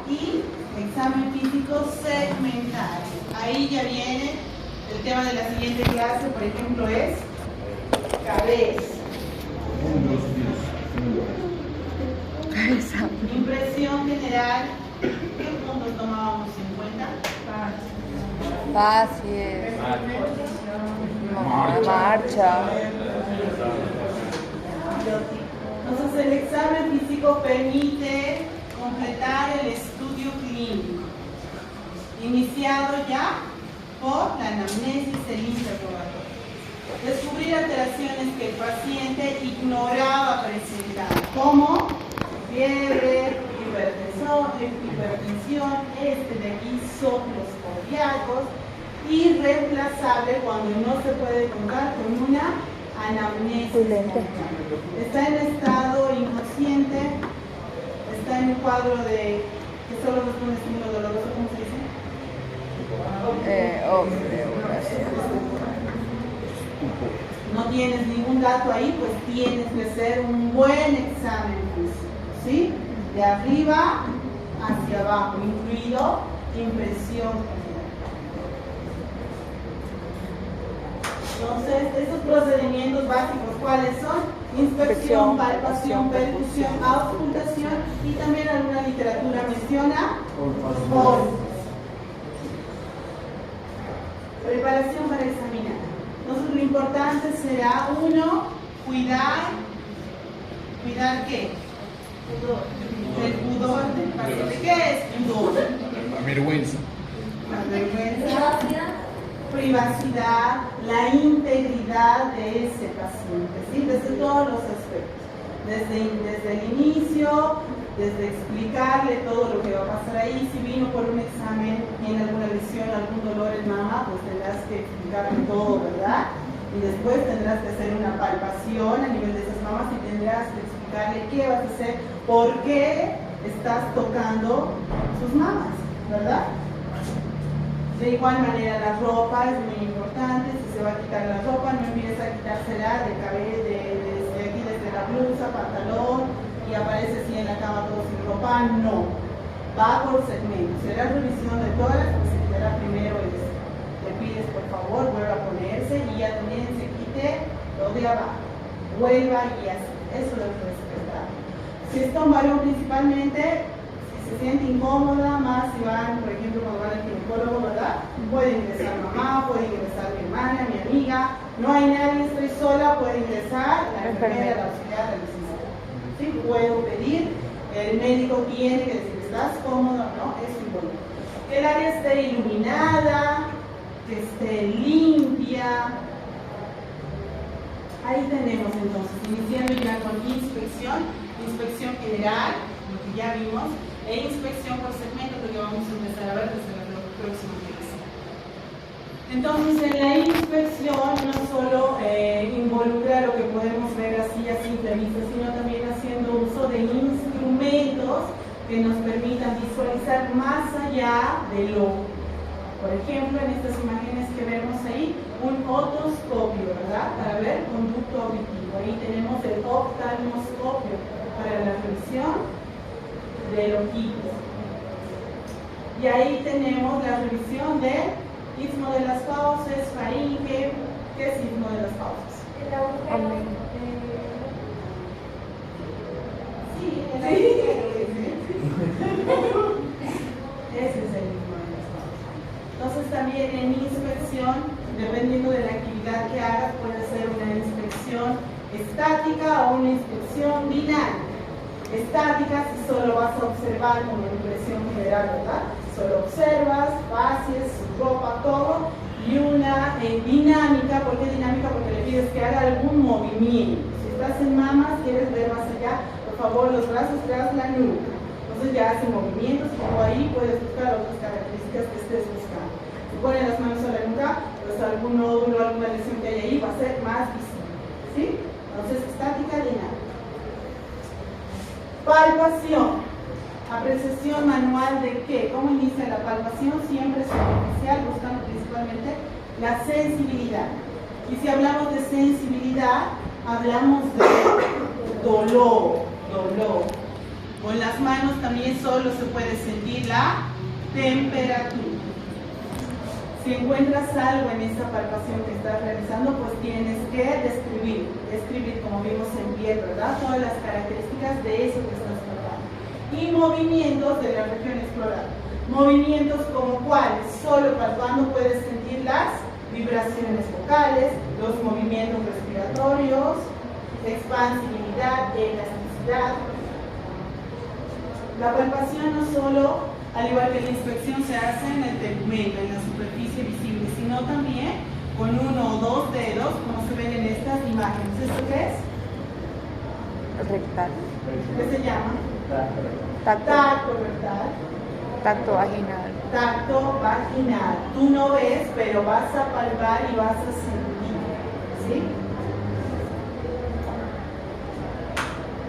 y examen físico segmentario. Ahí ya viene el tema de la siguiente clase, por ejemplo, es cabeza. Impresión general. ¿Qué puntos tomábamos en cuenta? Facies, marcha. Entonces el examen físico permite completar el estudio clínico, iniciado ya por la anamnesis, el interrogatorio. Descubrir alteraciones que el paciente ignoraba presentar, como fiebre, hipertensión, de aquí soplos cardíacos, irreemplazable cuando no se puede contar con una anamnesis. Está en estado inconsciente, está en un cuadro de que solo responde estímulo doloroso, ¿cómo se dice? No tienes ningún dato ahí, pues tienes que hacer un buen examen físico, ¿sí? De arriba hacia abajo, incluido impresión general. Entonces, estos procedimientos básicos, ¿cuáles son? Inspección, palpación, percusión, auscultación y también alguna literatura menciona olfación. Preparación para examinar. Entonces, lo importante será, uno, cuidar ¿qué? El pudor del paciente. ¿Qué es pudor? La vergüenza. La vergüenza, privacidad, la integridad de ese paciente, ¿sí? Desde todos los aspectos. Desde el inicio, desde explicarle todo lo que va a pasar ahí. Si vino por un examen, tiene alguna lesión, algún dolor en mama, pues tendrás que explicarle todo, ¿verdad? Y después tendrás que hacer una palpación a nivel de esas mamas y tendrás que explicarle qué vas a hacer, por qué estás tocando sus mamas, ¿verdad? De igual manera la ropa es muy importante. Si se va a quitar la ropa, no empieces a quitársela de cabeza, desde aquí, desde la blusa, pantalón, y aparece así en la cama todo sin ropa. No, va por segmentos. Será revisión de todas las que se quitará primero. Le pides por favor vuelva a ponerse y ya también se quite lo de abajo, vuelva y así. Eso es respetar. Si está un varón principalmente, si se siente incómoda, más si van, por ejemplo, cuando van al ginecólogo, ¿verdad? Puede ingresar mamá, puede ingresar mi hermana, mi amiga, no hay nadie, estoy sola, puede ingresar la enfermera, la auxiliar, la licenciada. ¿Sí? Puedo pedir, el médico tiene que decir, ¿estás cómodo? No, es importante. Que el área esté iluminada, que esté limpia. Ahí tenemos entonces, iniciando ya con inspección general, lo que ya vimos, e inspección por segmento, que vamos a empezar a ver desde la próxima clase. Entonces, en la inspección no solo involucra lo que podemos ver así a simple vista, sino también haciendo uso de instrumentos que nos permitan visualizar más allá del ojo. Por ejemplo, en estas imágenes que vemos ahí, un otoscopio, ¿verdad? Para ver conducto auditivo. Ahí tenemos el oftalmoscopio para la revisión del ojito. Y ahí tenemos la revisión del istmo de las fauces, faringe. ¿Qué es istmo de las fauces? El agujero. Sí, el agujero. Ese es el istmo de las fauces. Entonces también en inspección, dependiendo de la actividad que hagas, puede ser una inspección estática o una inspección dinámica. Estática si solo vas a observar como impresión general, ¿verdad? Solo observas, facies, su ropa, todo. Y una dinámica. ¿Por qué dinámica? Porque le pides que haga algún movimiento. Si estás en mamas, quieres ver más allá, por favor los brazos tras la nuca. Entonces ya hacen movimientos y como ahí puedes buscar otras características que estés buscando. Si ponen las manos a la nuca, pues algún nódulo, alguna lesión que hay ahí va a ser más visible. ¿Sí? Entonces estática, dinámica. Palpación. Apreciación manual de qué. ¿Cómo inicia la palpación? Siempre superficial, buscando principalmente la sensibilidad. Y si hablamos de sensibilidad, hablamos de dolor. Con las manos también solo se puede sentir la temperatura. Si encuentras algo en esa palpación que estás realizando, pues tienes que describir como vimos en piel, ¿verdad? Todas las características de eso que estás palpando. Y movimientos de la región explorada. Movimientos como cuáles, solo palpando puedes sentir las vibraciones vocales, los movimientos respiratorios, expansibilidad, elasticidad. La palpación no solo, al igual que la inspección, se hace en el tegumento, en la superficie visible, sino también con uno o dos dedos, como se ven en estas imágenes. ¿Esto qué es? Rectal. ¿Qué se llama? Tacto rectal. Tacto vaginal. Tacto vaginal. Tú no ves, pero vas a palpar y vas a sentir. ¿Sí?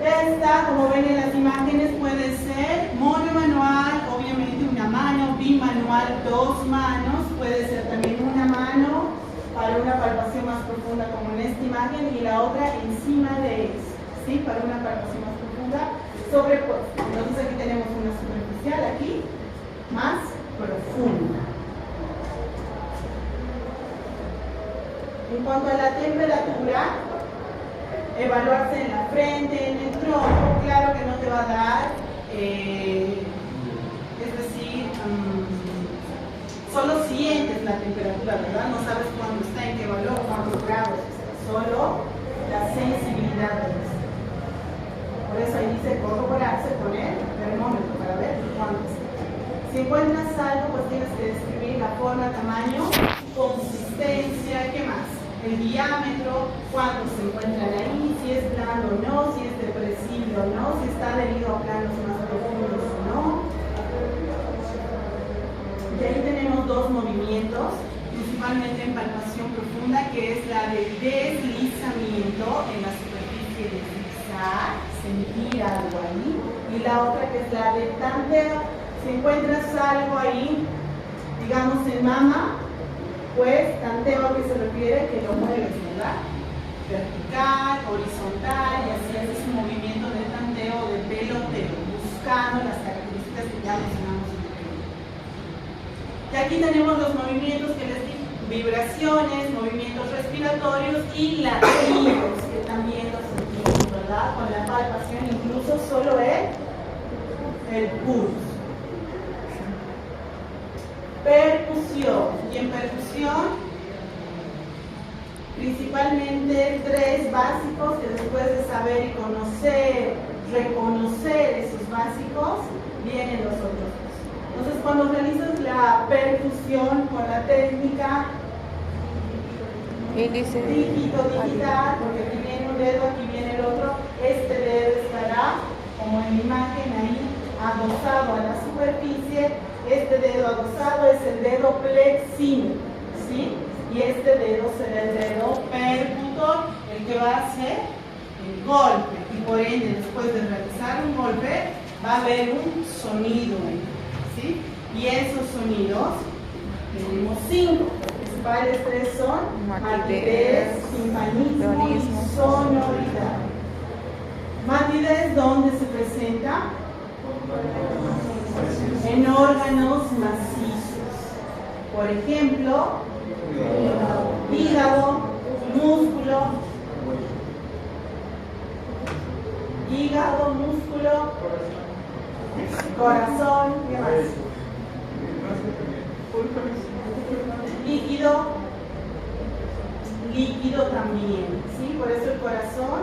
Esta, como ven en las imágenes, puede ser monomanual, obviamente una mano, bimanual, dos manos, puede ser también una mano para una palpación más profunda como en esta imagen y la otra encima de eso, ¿sí? Para una palpación más profunda sobrepuesta. Entonces aquí tenemos una superficial, aquí más profunda. En cuanto a la temperatura, evaluarse en la frente, en el tronco, claro que no te va a dar, es decir, solo sientes la temperatura, ¿verdad? No sabes cuándo está, en qué valor, cuántos grados está, solo la sensibilidad de eso. Por eso ahí dice corroborarse con el termómetro para ver cuánto está. Si encuentras algo, pues tienes que describir la forma, tamaño, consistencia, ¿qué más? El diámetro, cuánto se encuentran ahí, si es plano o no, si es depresible o no, si está adherido a planos más profundos o no. Y ahí tenemos dos movimientos, principalmente en palpación profunda, que es la de deslizamiento en la superficie de zigzag, sentir algo ahí, y la otra que es la de tanteo. Si encuentras algo ahí, digamos en mama, pues tanteo a qué se refiere, que lo mueves, ¿verdad? Vertical, horizontal, y así haces un movimiento de tanteo, de peloteo, buscando las características que ya mencionamos en el video. Y aquí tenemos los movimientos que les di, vibraciones, movimientos respiratorios y latidos, que también los sentimos, ¿verdad? Con la palpación, incluso solo el pulso. Percusión. Y en percusión, principalmente tres básicos que después de saber y conocer, reconocer esos básicos, vienen los otros dos. Entonces, cuando realizas la percusión con la técnica índice, dígito, digital, porque aquí viene un dedo, aquí viene el otro, este dedo estará, como en la imagen ahí, adosado a la superficie. Este dedo adosado es el dedo flexímetro, ¿sí? Y este dedo será el dedo percutor, el que va a hacer el golpe. Y por ende, después de realizar un golpe, va a haber un sonido, ¿sí? Y esos sonidos, tenemos 5. Los principales 3 son matidez, timpanismo y sonoridad. Matidez, ¿dónde se presenta? En órganos macizos. Por ejemplo, hígado, músculo, corazón, ¿qué más? Líquido también, ¿sí? Por eso el corazón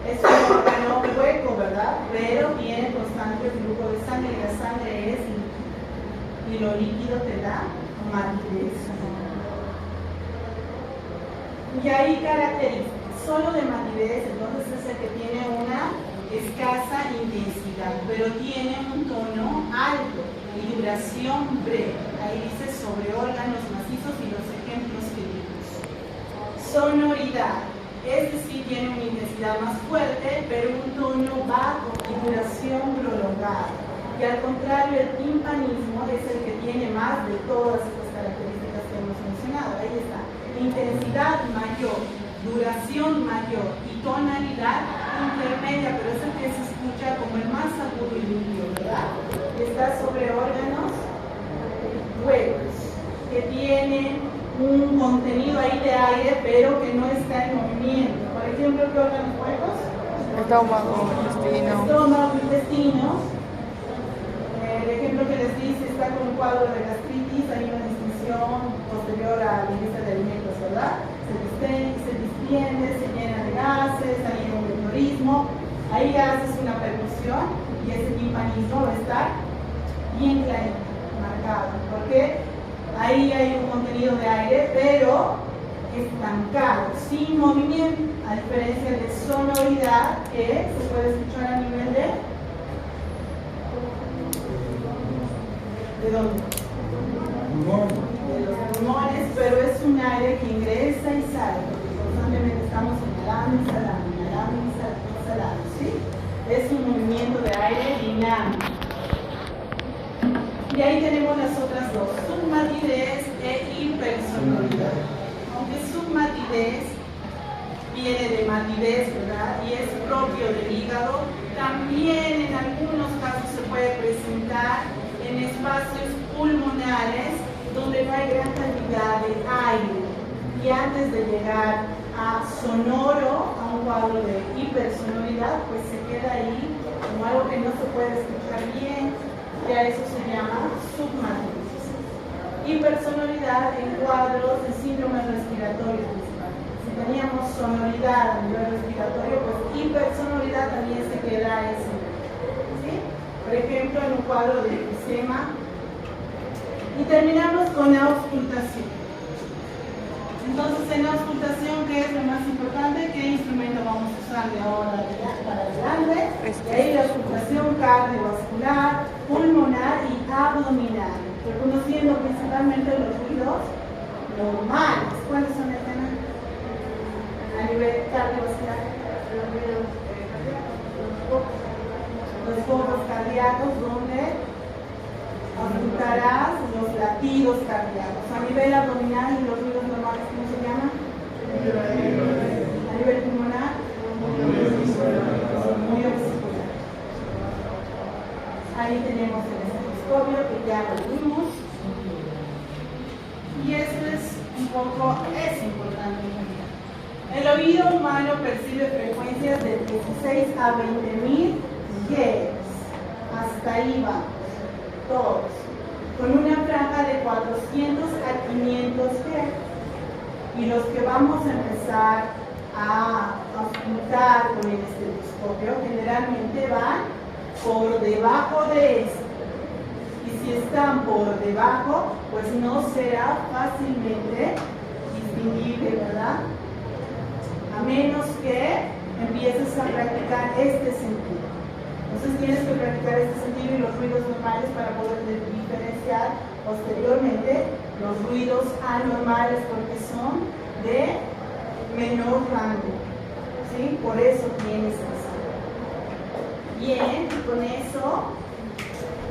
es un órgano hueco, ¿verdad? Pero tiene constante flujo de sangre y la sangre es y lo líquido te da matidez. Y hay características, solo de matidez, entonces es el que tiene una escasa intensidad, pero tiene un tono alto y duración breve. Ahí dice sobre órganos macizos y los ejemplos que dimos. Sonoridad. Este sí tiene una intensidad más fuerte, pero un tono bajo y duración prolongada. Y al contrario, el timpanismo es el que tiene más de todas estas características que hemos mencionado. Ahí está. Intensidad mayor, duración mayor y tonalidad intermedia, pero es el que se escucha como el más agudo y limpio, ¿verdad? Está sobre órganos huecos, que tienen un contenido ahí de aire, pero que no está en movimiento. Por ejemplo, ¿qué órganos huecos? Estómago, intestino. Estómago, intestino. El ejemplo que les di, si está con un cuadro de gastritis, hay una distinción posterior a la ingesta de alimentos, ¿verdad? Se distiende, se llena de gases, hay un ventorismo. Ahí haces una percusión y ese timpanismo va a estar bien clarito, marcado, porque ahí hay un contenido de aire, pero estancado, sin movimiento, a diferencia de sonoridad que se puede escuchar a nivel de dónde? De los pulmones, pero es un aire que ingresa y sale, porque constantemente estamos inhalando, exhalando, ¿sí? Es un movimiento de aire dinámico. Y ahí tenemos las otras dos, submatidez e hipersonoridad. Aunque submatidez viene de matidez, ¿verdad? Y es propio del hígado, también en algunos casos se puede presentar en espacios pulmonares donde no hay gran cantidad de aire. Y antes de llegar a sonoro, a un cuadro de hipersonoridad, pues se queda ahí como algo que no se puede escuchar bien. Ya eso se llama submatidez. Hipersonoridad en cuadros de síndrome respiratorio principalmente. Si teníamos sonoridad a nivel respiratorio, pues hipersonoridad también se queda ese. ¿Sí? Por ejemplo, en un cuadro de enfisema. Y terminamos con auscultación. Entonces, en auscultación, ¿qué es lo más importante? ¿Qué instrumento vamos a usar de ahora para adelante? Y ahí la auscultación cardiovascular, pulmonar y abdominal, reconociendo principalmente los ruidos normales. ¿Cuáles son el tema? A nivel cardiovascular, los focos cardíacos, donde auscultarás los latidos cardíacos. A nivel abdominal y los ruidos normales, ¿cómo se llama? A nivel pulmonar, muy obscuridad. Ahí tenemos el estetoscopio que ya lo vimos. Y esto es un poco, es importante. El oído humano percibe frecuencias de 16 a 20.000 Hz. Hasta ahí vamos. Todos, con una franja de 400 a 500 Hz. Y los que vamos a empezar a auscultar con el estetoscopio generalmente van por debajo de esto. Y si están por debajo, pues no será fácilmente distinguible, ¿verdad? A menos que empieces a practicar este sentido. Entonces tienes que practicar este sentido y los ruidos normales para poder diferenciar posteriormente los ruidos anormales, porque son de menor rango, ¿sí? Por eso tienes que saber. Bien, con eso,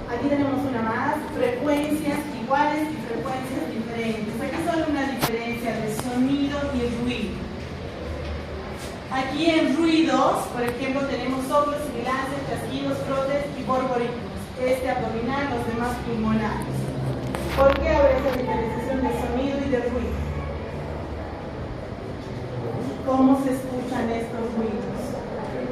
aquí tenemos una más, frecuencias iguales y frecuencias diferentes. Aquí solo una diferencia de sonido y ruido. Aquí en ruidos, por ejemplo, tenemos soplos, sibilancias, chasquidos, frotes y borborismos. Este abdominal, los demás pulmonares. ¿Por qué habrá esa diferenciación de sonido y de ruido? ¿Cómo se escuchan estos ruidos?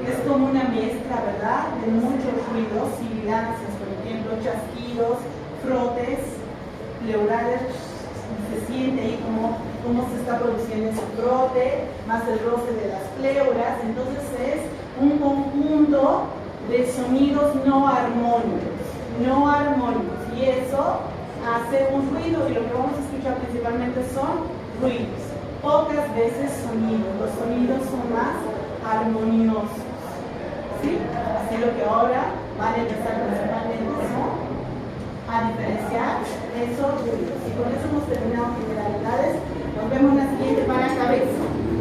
Es como una mezcla, ¿verdad? De muchos ruidos, sibilancias, por ejemplo, chasquidos, frotes, pleurales. Se siente ahí cómo se está produciendo ese frote, más el roce de las pleuras. Entonces es un conjunto de sonidos no armónicos, y eso hace un ruido, y lo que vamos a escuchar principalmente son ruidos, pocas veces sonidos. Los sonidos son más armoniosos, ¿sí? Así lo que ahora van a empezar principalmente son a diferenciar esos ruidos. Y con eso hemos terminado generalidades. Nos vemos en la siguiente para cabeza.